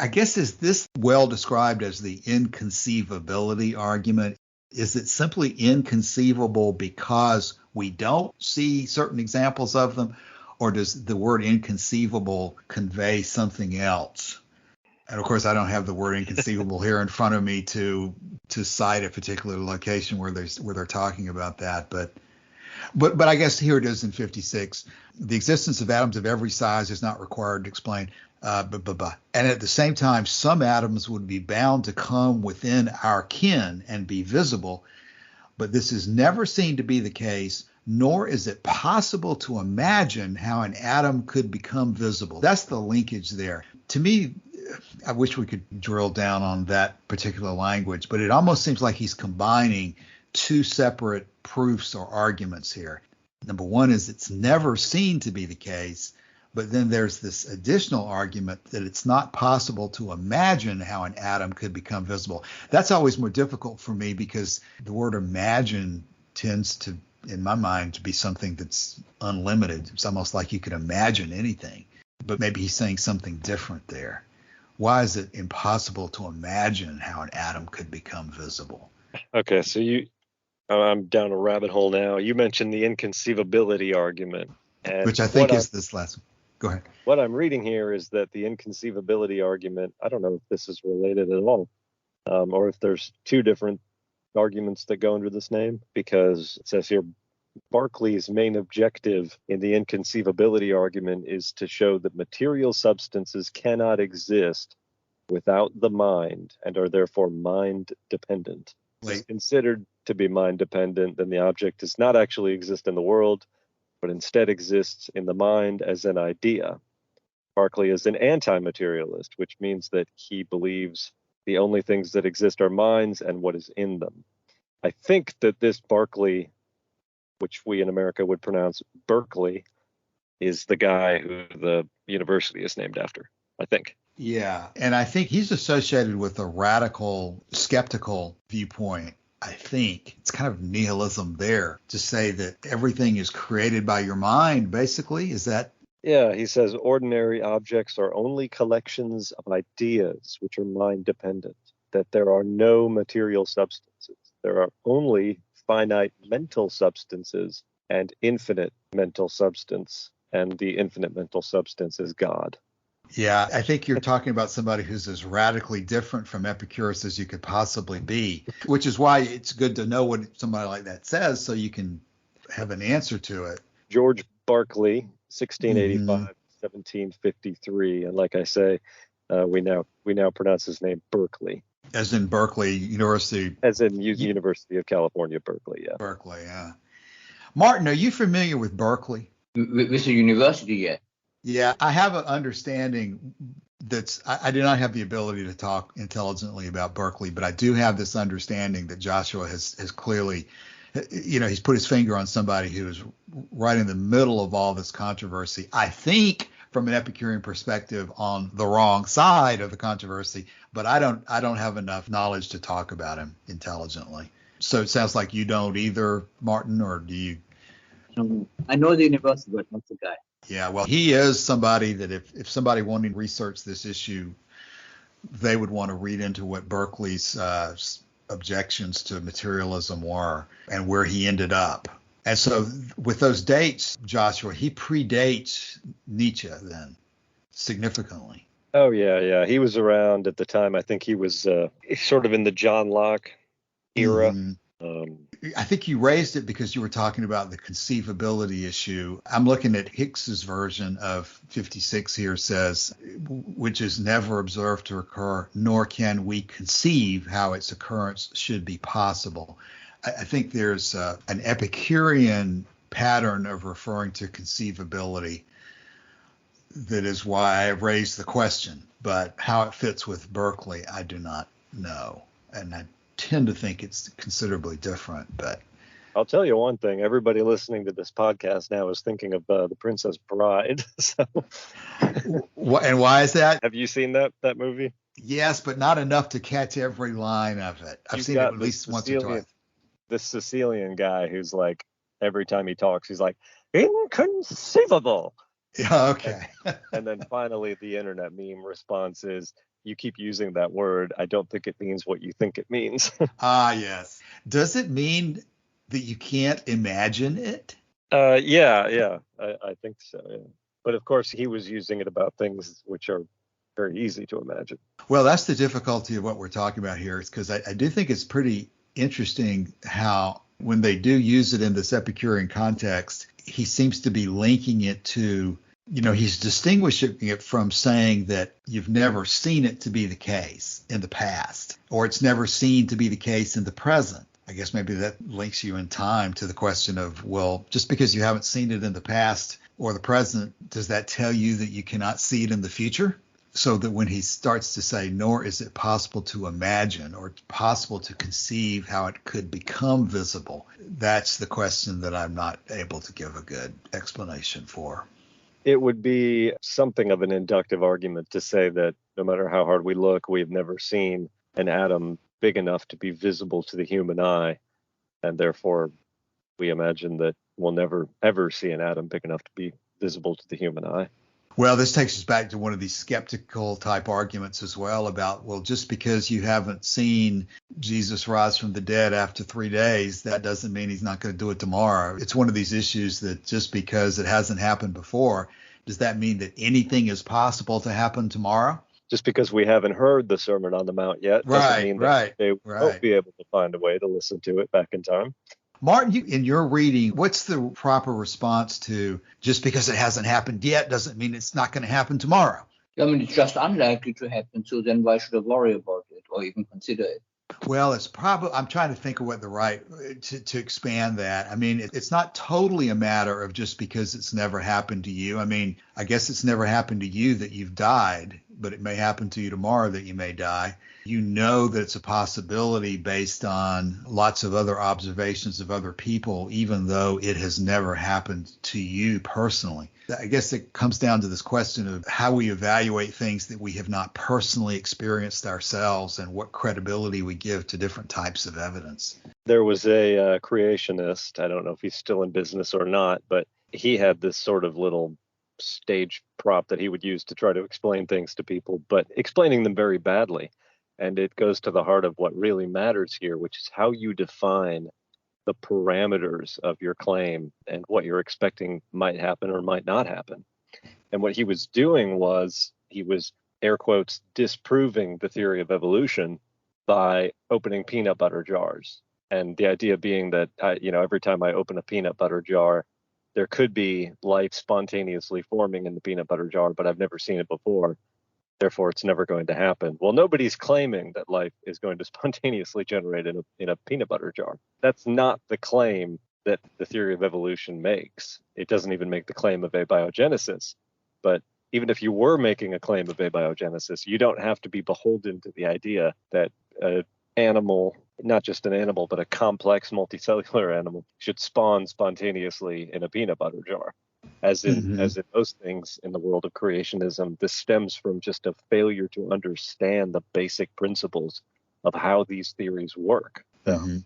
I guess, is this well described as the inconceivability argument? Is it simply inconceivable because we don't see certain examples of them? Or does the word inconceivable convey something else? And of course, I don't have the word inconceivable here in front of me to cite a particular location where they're talking about that. But I guess here it is in 56. The existence of atoms of every size is not required to explain. And at the same time, some atoms would be bound to come within our ken and be visible. But this is never seen to be the case, nor is it possible to imagine how an atom could become visible. That's the linkage there. To me, I wish we could drill down on that particular language, but it almost seems like he's combining two separate proofs or arguments here. Number one is it's never seen to be the case, but then there's this additional argument that it's not possible to imagine how an atom could become visible. That's always more difficult for me because the word imagine tends to, in my mind, to be something that's unlimited. It's almost like you could imagine anything, but maybe he's saying something different there. Why is it impossible to imagine how an atom could become visible? Okay, so I'm down a rabbit hole now. You mentioned the inconceivability argument, which I think is this last one. Go ahead. What I'm reading here is that the inconceivability argument, I don't know if this is related at all, or if there's two different arguments that go under this name, because it says here, Berkeley's main objective in the inconceivability argument is to show that material substances cannot exist without the mind and are therefore mind dependent. If it's considered to be mind dependent, then the object does not actually exist in the world, but instead exists in the mind as an idea. Berkeley is an anti-materialist, which means that he believes the only things that exist are minds and what is in them. I think that this Berkeley, which we in America would pronounce Berkeley, is the guy who the university is named after, I think. Yeah, and I think he's associated with a radical, skeptical viewpoint. I think it's kind of nihilism there to say that everything is created by your mind, basically. Is that? Yeah, he says ordinary objects are only collections of ideas which are mind dependent, that there are no material substances. There are only finite mental substances and infinite mental substance, and the infinite mental substance is God. Yeah, I think you're talking about somebody who's as radically different from Epicurus as you could possibly be, which is why it's good to know what somebody like that says so you can have an answer to it. George Berkeley, 1685, 1753, and like I say, we now pronounce his name Berkeley. As in Berkeley University. As in University of California, Berkeley, yeah. Berkeley, yeah. Martin, are you familiar with Berkeley? With the university, yeah. Yeah, I have an understanding I do not have the ability to talk intelligently about Berkeley, but I do have this understanding that Joshua has clearly, he's put his finger on somebody who is right in the middle of all this controversy. I think from an Epicurean perspective on the wrong side of the controversy, but I don't have enough knowledge to talk about him intelligently. So it sounds like you don't either, Martin, or do you? I know the university, but not the guy. Yeah, well, he is somebody that if somebody wanted to research this issue, they would want to read into what Berkeley's objections to materialism were and where he ended up. And so with those dates, Joshua, he predates Nietzsche then significantly. Oh, yeah. He was around at the time. I think he was sort of in the John Locke era. Mm-hmm. I think you raised it because you were talking about the conceivability issue. I'm looking at Hicks's version of 56 here says, which is never observed to occur, nor can we conceive how its occurrence should be possible. I think there's an Epicurean pattern of referring to conceivability that is why I raised the question. But how it fits with Berkeley, I do not know. And I tend to think it's considerably different, but I'll tell you one thing. Everybody listening to this podcast now is thinking of The Princess Bride. So, And why is that? have you seen that movie? Yes, but not enough to catch every line of it. I've You've seen it got at this least once or twice. This Sicilian guy who's like, every time he talks, he's like, inconceivable. Yeah, okay. And then finally, the internet meme response is, you keep using that word. I don't think it means what you think it means. Yes. Does it mean that you can't imagine it? Yeah. I think so. Yeah. But of course, he was using it about things which are very easy to imagine. Well, that's the difficulty of what we're talking about here, is because I do think it's pretty interesting how when they do use it in this Epicurean context, he seems to be linking it to, he's distinguishing it from saying that you've never seen it to be the case in the past, or it's never seen to be the case in the present. I guess maybe that links you in time to the question of, well, just because you haven't seen it in the past or the present, does that tell you that you cannot see it in the future? So that when he starts to say, nor is it possible to imagine or possible to conceive how it could become visible, that's the question that I'm not able to give a good explanation for. It would be something of an inductive argument to say that no matter how hard we look, we've never seen an atom big enough to be visible to the human eye, and therefore we imagine that we'll never ever see an atom big enough to be visible to the human eye. Well, this takes us back to one of these skeptical type arguments as well about, well, just because you haven't seen Jesus rise from the dead after 3 days, that doesn't mean he's not going to do it tomorrow. It's one of these issues that just because it hasn't happened before, does that mean that anything is possible to happen tomorrow? Just because we haven't heard the Sermon on the Mount yet doesn't mean that they won't be able to find a way to listen to it back in time. Martin, in your reading, what's the proper response to just because it hasn't happened yet doesn't mean it's not going to happen tomorrow? I mean, it's just unlikely to happen, so then why should I worry about it or even consider it? Well, it's probably, I'm trying to think of what the right, to expand that. I mean, it's not totally a matter of just because it's never happened to you. I mean, I guess it's never happened to you that you've died, but it may happen to you tomorrow that you may die. You know that it's a possibility based on lots of other observations of other people, even though it has never happened to you personally. I guess it comes down to this question of how we evaluate things that we have not personally experienced ourselves and what credibility we give to different types of evidence. There was a creationist, I don't know if he's still in business or not, but he had this sort of little stage prop that he would use to try to explain things to people, but explaining them very badly. And it goes to the heart of what really matters here, which is how you define the parameters of your claim and what you're expecting might happen or might not happen. And what he was doing was he was, air quotes, disproving the theory of evolution by opening peanut butter jars. And the idea being that, every time I open a peanut butter jar, there could be life spontaneously forming in the peanut butter jar, but I've never seen it before. Therefore, it's never going to happen. Well, nobody's claiming that life is going to spontaneously generate in a peanut butter jar. That's not the claim that the theory of evolution makes. It doesn't even make the claim of abiogenesis. But even if you were making a claim of abiogenesis, you don't have to be beholden to the idea that an animal, not just an animal, but a complex multicellular animal, should spawn spontaneously in a peanut butter jar. As in most things in the world of creationism, this stems from just a failure to understand the basic principles of how these theories work.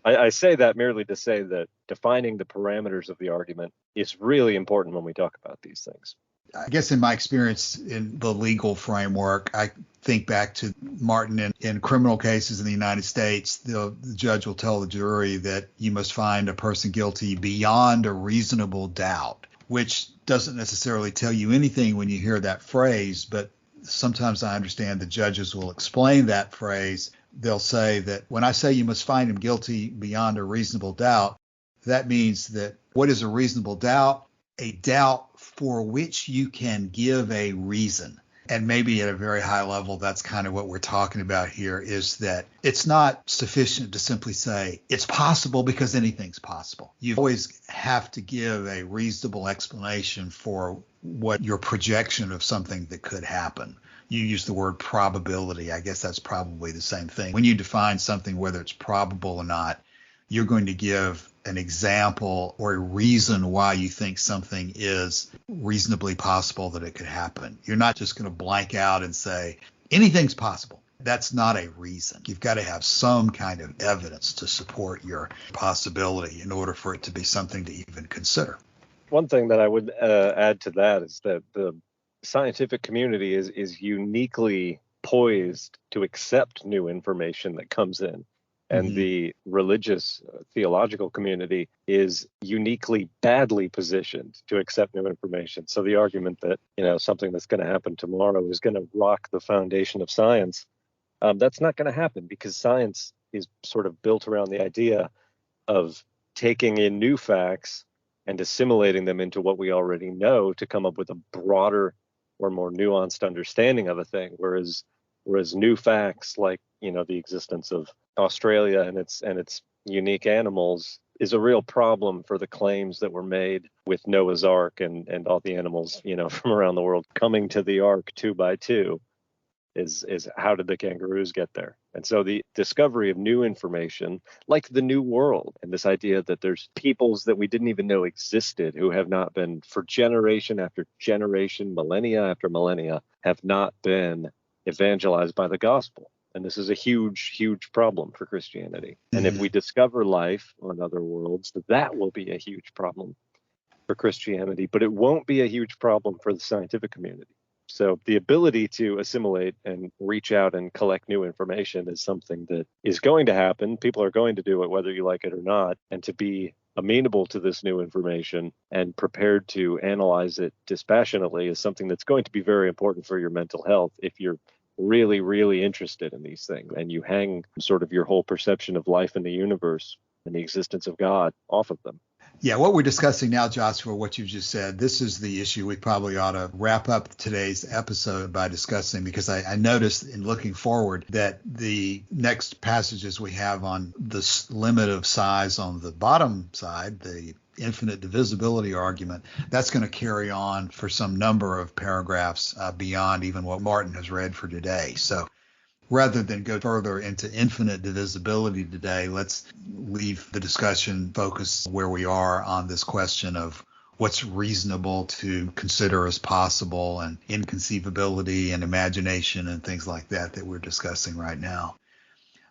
I say that merely to say that defining the parameters of the argument is really important when we talk about these things. I guess in my experience in the legal framework, I think back to Martin in criminal cases in the United States, the judge will tell the jury that you must find a person guilty beyond a reasonable doubt, which doesn't necessarily tell you anything when you hear that phrase, but sometimes I understand the judges will explain that phrase. They'll say that when I say you must find him guilty beyond a reasonable doubt, that means that what is a reasonable doubt? A doubt for which you can give a reason. And maybe at a very high level, that's kind of what we're talking about here, is that it's not sufficient to simply say it's possible because anything's possible. You always have to give a reasonable explanation for what your projection of something that could happen. You use the word probability. I guess that's probably the same thing. When you define something, whether it's probable or not, you're going to give an example or a reason why you think something is reasonably possible that it could happen. You're not just going to blank out and say anything's possible. That's not a reason. You've got to have some kind of evidence to support your possibility in order for it to be something to even consider. One thing that I would add to that is that the scientific community is uniquely poised to accept new information that comes in. And the religious theological community is uniquely badly positioned to accept new information. So the argument that, something that's going to happen tomorrow is going to rock the foundation of science, that's not going to happen, because science is sort of built around the idea of taking in new facts and assimilating them into what we already know to come up with a broader or more nuanced understanding of a thing. Whereas new facts like, the existence of Australia and its unique animals is a real problem for the claims that were made with Noah's Ark and all the animals, from around the world coming to the Ark 2 by 2. Is how did the kangaroos get there? And so the discovery of new information, like the New World, and this idea that there's peoples that we didn't even know existed who have not been, for generation after generation, millennia after millennia, have not been evangelized by the gospel. And this is a huge, huge problem for Christianity. And if we discover life on other worlds, that will be a huge problem for Christianity, but it won't be a huge problem for the scientific community. So the ability to assimilate and reach out and collect new information is something that is going to happen. People are going to do it whether you like it or not. And to be amenable to this new information and prepared to analyze it dispassionately is something that's going to be very important for your mental health if you're really, really interested in these things and you hang sort of your whole perception of life in the universe and the existence of God off of them. Yeah, what we're discussing now, Joshua, what you've just said, this is the issue we probably ought to wrap up today's episode by discussing, because I noticed in looking forward that the next passages we have on this limit of size on the bottom side, the infinite divisibility argument, that's going to carry on for some number of paragraphs beyond even what Martin has read for today. So rather than go further into infinite divisibility today, let's leave the discussion focused where we are on this question of what's reasonable to consider as possible and inconceivability and imagination and things like that we're discussing right now.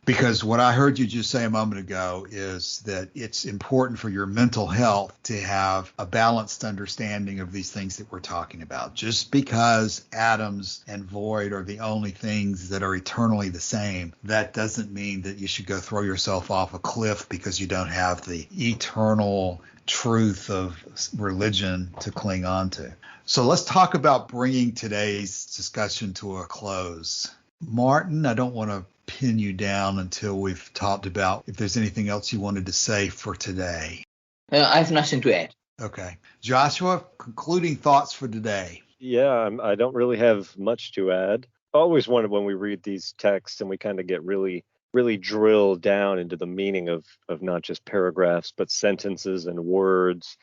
Because what I heard you just say a moment ago is that it's important for your mental health to have a balanced understanding of these things that we're talking about. Just because atoms and void are the only things that are eternally the same, that doesn't mean that you should go throw yourself off a cliff because you don't have the eternal truth of religion to cling on to. So let's talk about bringing today's discussion to a close. Martin, I don't want to pin you down until we've talked about if there's anything else you wanted to say for today. I have nothing to add. Okay. Joshua, concluding thoughts for today. Yeah, I don't really have much to add. I always wondered when we read these texts and we kind of get really, really drilled down into the meaning of not just paragraphs, but sentences and words.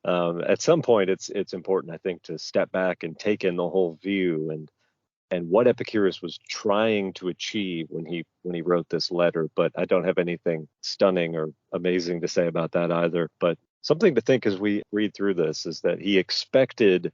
At some point, it's important, I think, to step back and take in the whole view and what Epicurus was trying to achieve when he wrote this letter. But I don't have anything stunning or amazing to say about that either. But something to think as we read through this is that he expected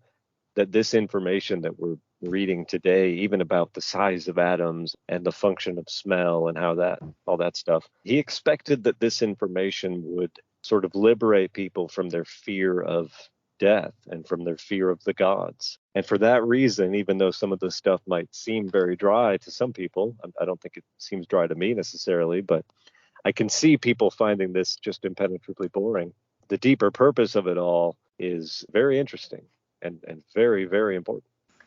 that this information that we're reading today, even about the size of atoms and the function of smell and how all that stuff, he expected that this information would sort of liberate people from their fear of death and from their fear of the gods. And for that reason, even though some of this stuff might seem very dry to some people, I don't think it seems dry to me necessarily, but I can see people finding this just impenetrably boring. The deeper purpose of it all is very interesting and very, very important.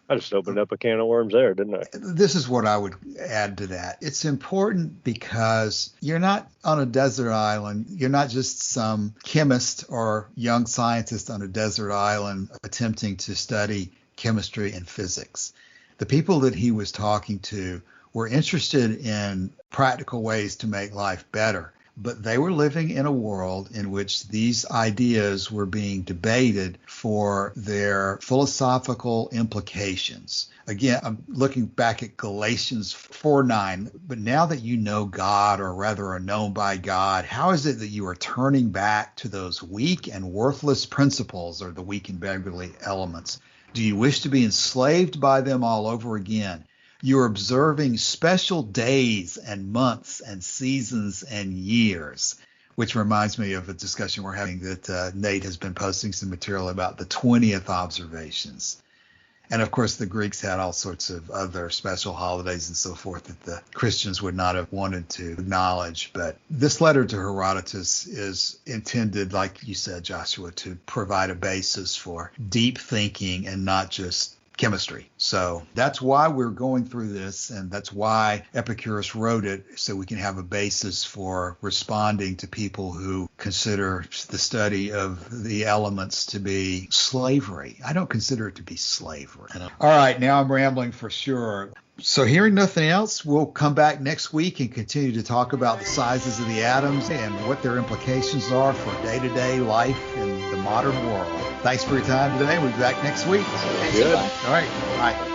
I just opened up a can of worms there, didn't I? This is what I would add to that. It's important because you're not on a desert island. You're not just some chemist or young scientist on a desert island attempting to study chemistry and physics. The people that he was talking to were interested in practical ways to make life better. but they were living in a world in which these ideas were being debated for their philosophical implications. Again, I'm looking back at Galatians 4:9, but now that you know God, or rather are known by God, how is it that you are turning back to those weak and worthless principles, or the weak and beggarly elements? Do you wish to be enslaved by them all over again? You're observing special days and months and seasons and years, which reminds me of a discussion we're having that Nate has been posting some material about the 20th observations. And of course, the Greeks had all sorts of other special holidays and so forth that the Christians would not have wanted to acknowledge. But this letter to Herodotus is intended, like you said, Joshua, to provide a basis for deep thinking and not just chemistry. So that's why we're going through this, and that's why Epicurus wrote it, so we can have a basis for responding to people who consider the study of the elements to be slavery. I don't consider it to be slavery. All right, now I'm rambling for sure. So hearing nothing else, we'll come back next week and continue to talk about the sizes of the atoms and what their implications are for day-to-day life in the modern world. Thanks for your time today. We'll be back next week. Good. All right. Bye.